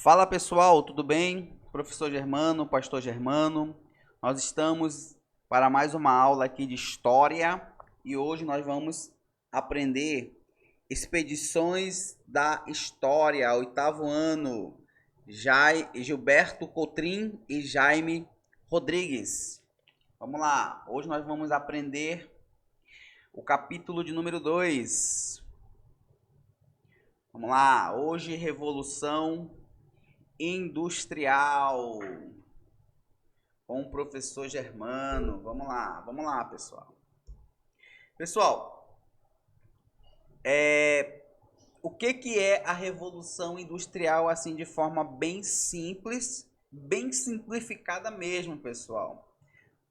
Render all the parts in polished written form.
Fala pessoal, tudo bem? Professor Germano, Pastor Germano. Nós estamos para mais uma aula aqui de História e hoje nós vamos aprender Expedições da História, oitavo ano. Gilberto Cotrim e Jaime Rodrigues. Vamos lá, hoje nós vamos aprender o capítulo de número 2. Vamos lá, hoje Revolução Industrial com o professor Germano. Vamos lá, pessoal. Pessoal, o que é a Revolução Industrial assim de forma bem simples, bem simplificada mesmo, pessoal?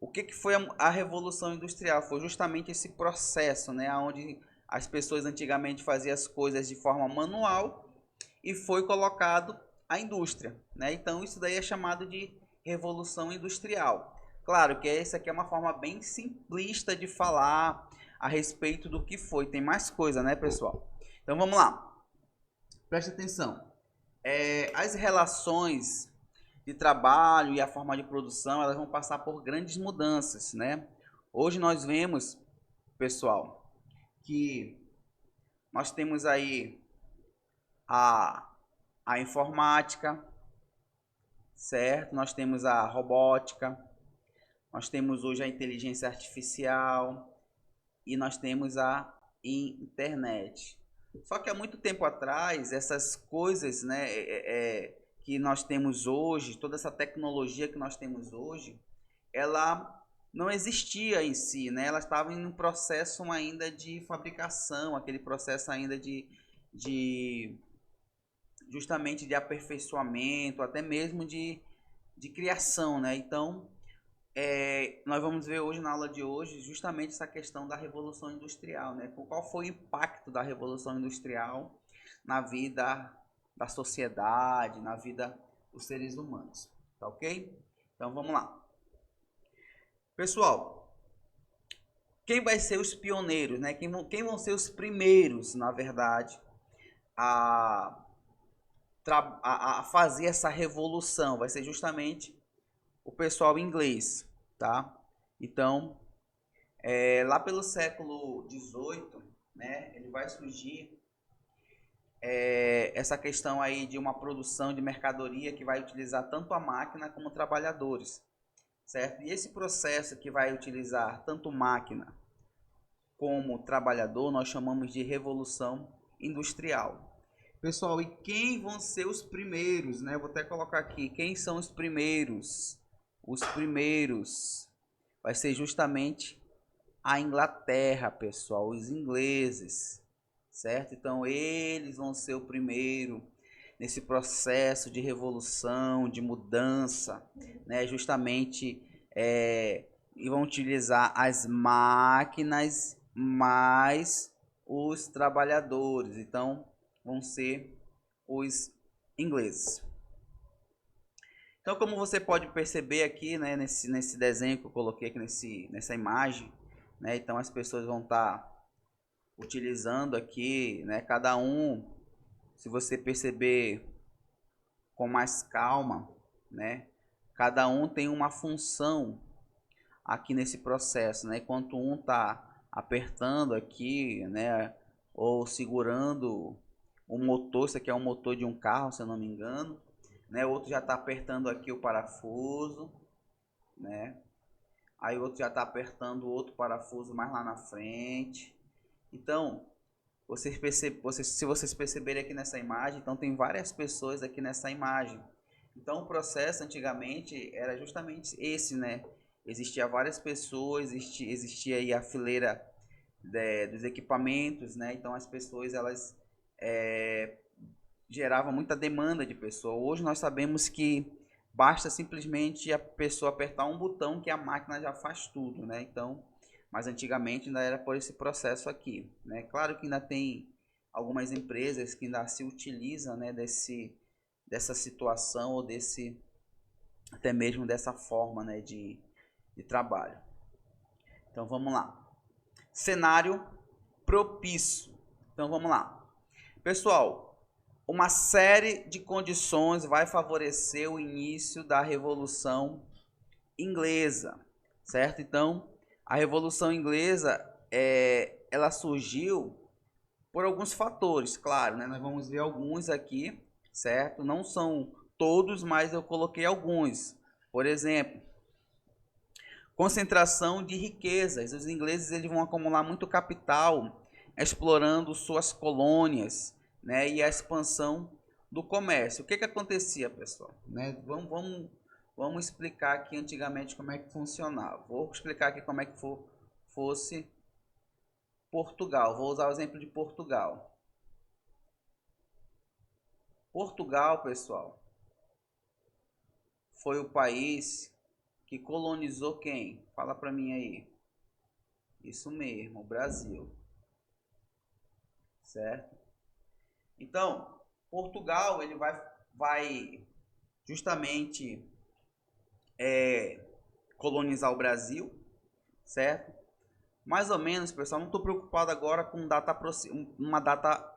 O que foi a Revolução Industrial? Foi justamente esse processo, né, onde as pessoas antigamente faziam as coisas de forma manual e foi colocado a indústria, né? Então isso daí é chamado de Revolução Industrial. Claro que essa aqui é uma forma bem simplista de falar a respeito do que foi. Tem mais coisa, né, pessoal? Então vamos lá. Preste atenção. As relações de trabalho e a forma de produção, elas vão passar por grandes mudanças, né? Hoje nós vemos, pessoal, que nós temos aí a, a informática, certo? Nós temos a robótica, nós temos hoje a inteligência artificial e nós temos a internet. Só que há muito tempo atrás, essas coisas, né, que nós temos hoje, toda essa tecnologia que nós temos hoje, ela não existia em si, né? Ela estava em um processo ainda de fabricação, aquele processo ainda de justamente de aperfeiçoamento, até mesmo de criação, né? Então, nós vamos ver hoje na aula de hoje justamente essa questão da Revolução Industrial, né? Qual foi o impacto da Revolução Industrial na vida da sociedade, na vida dos seres humanos, tá ok? Então vamos lá. Pessoal, quem vai ser os pioneiros, né? Quem vão ser os primeiros, na verdade, a, a fazer essa revolução? Vai ser justamente o pessoal inglês, tá? Então, lá pelo século XVIII, né, ele vai surgir essa questão aí de uma produção de mercadoria que vai utilizar tanto a máquina como trabalhadores, certo? E esse processo que vai utilizar tanto máquina como trabalhador, nós chamamos de Revolução Industrial. Pessoal, e quem vão ser os primeiros, né? Vou até colocar aqui, quem são os primeiros? Os primeiros vai ser justamente a Inglaterra, pessoal, os ingleses, certo? Então eles vão ser o primeiro nesse processo de revolução, de mudança, né? Justamente e vão utilizar as máquinas mais os trabalhadores. Então vão ser os ingleses. Então, como você pode perceber aqui, né, nesse desenho que eu coloquei aqui nessa imagem, né, então as pessoas vão estar utilizando aqui, né, cada um, se você perceber com mais calma, né, cada um tem uma função aqui nesse processo, né, enquanto um está apertando aqui, né, ou segurando o motor, isso aqui é um motor de um carro, se eu não me engano, né, o outro já está apertando aqui o parafuso, né, aí o outro já está apertando o outro parafuso mais lá na frente. Então, se vocês perceberem aqui nessa imagem, então tem várias pessoas aqui nessa imagem. Então o processo antigamente era justamente esse, né? Existia várias pessoas, existia aí a fileira dos equipamentos, né? Então as pessoas elas geravam muita demanda de pessoa. Hoje nós sabemos que basta simplesmente a pessoa apertar um botão que a máquina já faz tudo, né? Então, mas antigamente ainda era por esse processo aqui, né? Claro que ainda tem algumas empresas que ainda se utilizam, né, dessa situação ou até mesmo dessa forma, né, de trabalho. Então vamos lá. Cenário propício. Então vamos lá. Pessoal, uma série de condições vai favorecer o início da Revolução Inglesa, certo? Então, a Revolução Inglesa, ela surgiu por alguns fatores, claro, né? Nós vamos ver alguns aqui, certo? Não são todos, mas eu coloquei alguns. Por exemplo, concentração de riquezas. Os ingleses eles vão acumular muito capital, explorando suas colônias, né? E a expansão do comércio. O que acontecia, pessoal? Né? Vamos explicar aqui antigamente como é que funcionava. Vou explicar aqui como é que fosse Portugal. Vou usar o exemplo de Portugal. Portugal, pessoal, foi o país que colonizou quem? Fala para mim aí. Isso mesmo, o Brasil. Certo? Então, Portugal ele vai justamente colonizar o Brasil, certo? Mais ou menos, pessoal, não estou preocupado agora com uma data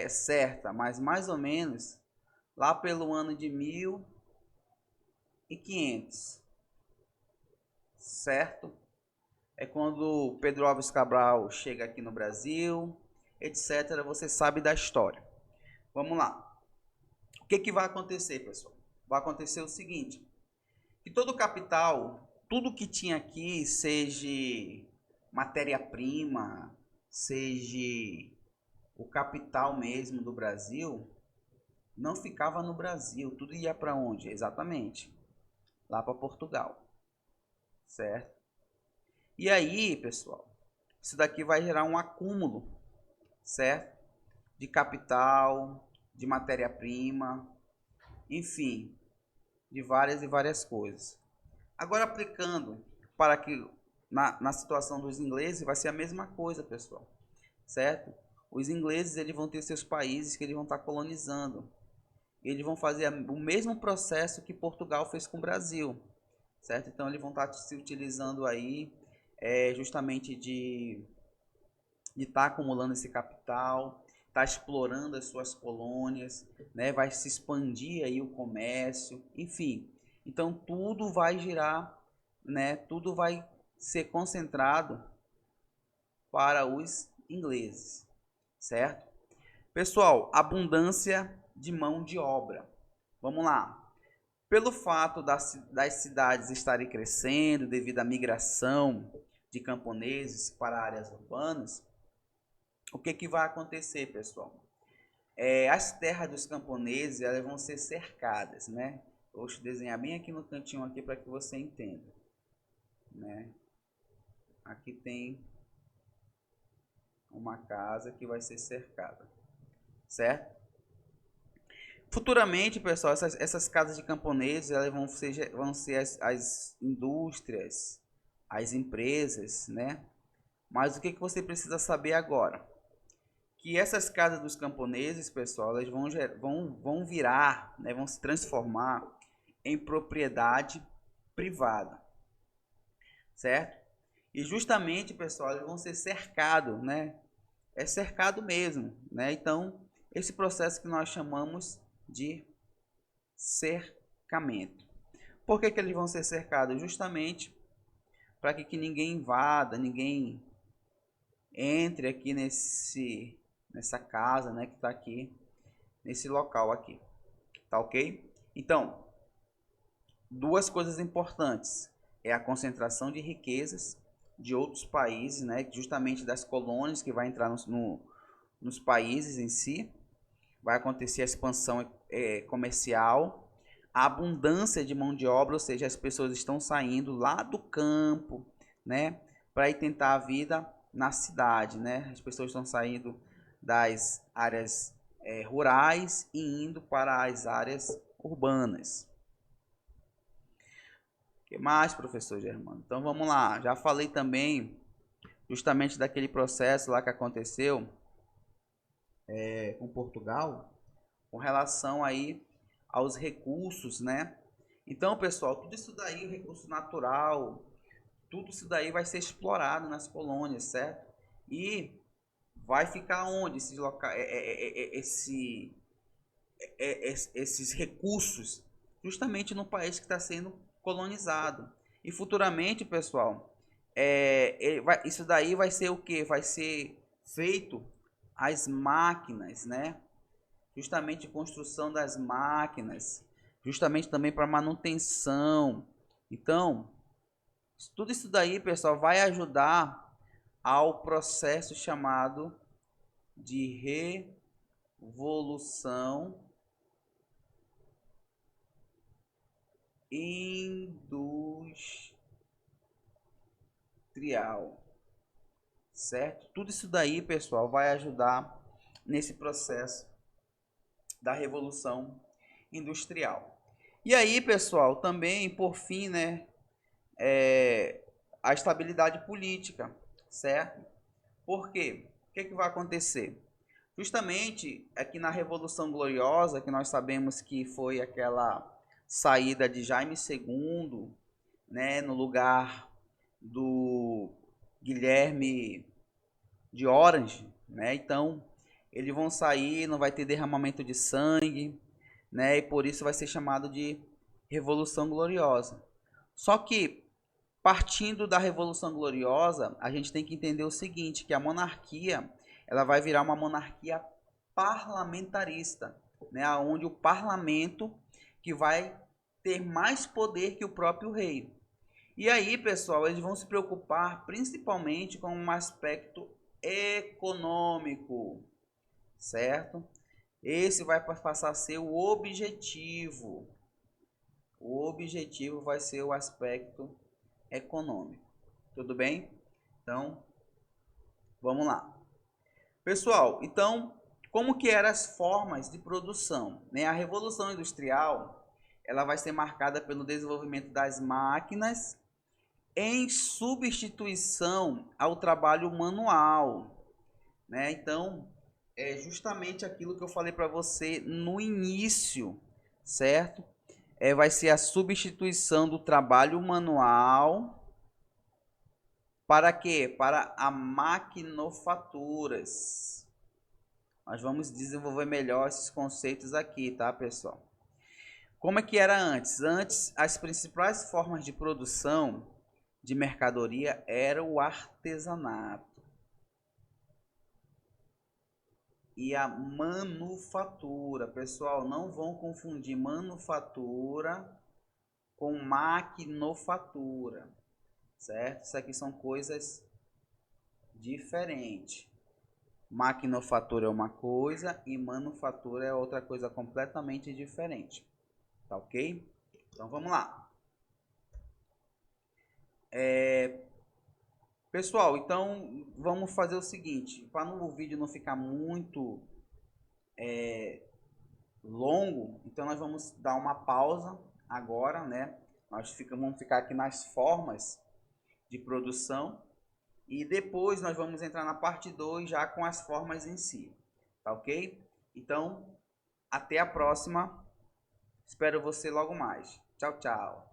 certa, mas mais ou menos lá pelo ano de 1500, certo? É quando Pedro Álvares Cabral chega aqui no Brasil, etc. Você sabe da história. Vamos lá. O que vai acontecer, pessoal? Vai acontecer o seguinte, que todo capital, tudo que tinha aqui, seja matéria-prima, seja o capital mesmo do Brasil, não ficava no Brasil, tudo ia para onde? Exatamente, lá para Portugal, certo? E aí, pessoal, isso daqui vai gerar um acúmulo, certo? De capital, de matéria-prima, enfim, de várias e várias coisas. Agora aplicando para que na situação dos ingleses vai ser a mesma coisa, pessoal, certo? Os ingleses eles vão ter seus países que eles vão estar colonizando. Eles vão fazer o mesmo processo que Portugal fez com o Brasil, certo? Então eles vão estar se utilizando aí justamente de estar acumulando esse capital, estar explorando as suas colônias, né? Vai se expandir aí o comércio, enfim. Então tudo vai girar, né? Tudo vai ser concentrado para os ingleses, certo? Pessoal, abundância de mão de obra. Vamos lá. Pelo fato das cidades estarem crescendo devido à migração de camponeses para áreas urbanas, o que vai acontecer, pessoal? As terras dos camponeses elas vão ser cercadas, né? Vou te desenhar bem aqui no cantinho aqui para que você entenda, né? Aqui tem uma casa que vai ser cercada, certo? Futuramente, pessoal, essas casas de camponeses elas vão ser as indústrias, as empresas, né? Mas o que você precisa saber agora? Que essas casas dos camponeses, pessoal, elas vão virar, né? Vão se transformar em propriedade privada, certo? E justamente, pessoal, eles vão ser cercados, né? É cercado mesmo, né? Então, esse processo que nós chamamos de cercamento. Por que eles vão ser cercados? Justamente para que ninguém invada, ninguém entre aqui nessa casa, né, que está aqui, nesse local aqui. Tá ok? Então, duas coisas importantes. É a concentração de riquezas de outros países, né, justamente das colônias que vai entrar nos países em si. Vai acontecer a expansão comercial, a abundância de mão de obra, ou seja, as pessoas estão saindo lá do campo, né, para ir tentar a vida na cidade, né? As pessoas estão saindo das áreas rurais e indo para as áreas urbanas. O que mais, professor Germano? Então vamos lá. Já falei também justamente daquele processo lá que aconteceu com Portugal, com relação aí aos recursos, né? Então, pessoal, tudo isso daí, recurso natural, tudo isso daí vai ser explorado nas colônias, certo? E vai ficar onde esse esses recursos justamente no país que está sendo colonizado. E futuramente, pessoal, isso daí vai ser o que? Vai ser feito as máquinas, né? Justamente construção das máquinas, justamente também para manutenção. Então, tudo isso daí, pessoal, vai ajudar ao processo chamado de revolução industrial, certo? Tudo isso daí, pessoal, vai ajudar nesse processo da revolução industrial. E aí, pessoal, também, por fim, né, a estabilidade política, certo? Por quê? O que vai acontecer? Justamente aqui na Revolução Gloriosa, que nós sabemos que foi aquela saída de Jaime II, né, no lugar do Guilherme de Orange, né? Então, eles vão sair, não vai ter derramamento de sangue, né? E por isso vai ser chamado de Revolução Gloriosa. Só que partindo da Revolução Gloriosa, a gente tem que entender o seguinte, que a monarquia, ela vai virar uma monarquia parlamentarista, né? Onde o parlamento que vai ter mais poder que o próprio rei. E aí, pessoal, eles vão se preocupar principalmente com um aspecto econômico, certo? Esse vai passar a ser o objetivo. O objetivo vai ser o aspecto econômico. Tudo bem? Então, vamos lá. Pessoal, então, como que eram as formas de produção? Né? A Revolução Industrial, ela vai ser marcada pelo desenvolvimento das máquinas em substituição ao trabalho manual, né? Então, é justamente aquilo que eu falei para você no início, certo? Vai ser a substituição do trabalho manual para quê? Para a maquinofaturas. Nós vamos desenvolver melhor esses conceitos aqui, tá, pessoal? Como é que era antes? Antes, as principais formas de produção de mercadoria era o artesanato e a manufatura. Pessoal, não vão confundir manufatura com maquinofatura, certo? Isso aqui são coisas diferentes. Maquinofatura é uma coisa e manufatura é outra coisa completamente diferente, tá ok? Então vamos lá. Pessoal, então vamos fazer o seguinte, para o vídeo não ficar muito longo, então nós vamos dar uma pausa agora, né? Vamos ficar aqui nas formas de produção e depois nós vamos entrar na parte 2 já com as formas em si, tá ok? Então, até a próxima, espero você logo mais. Tchau, tchau.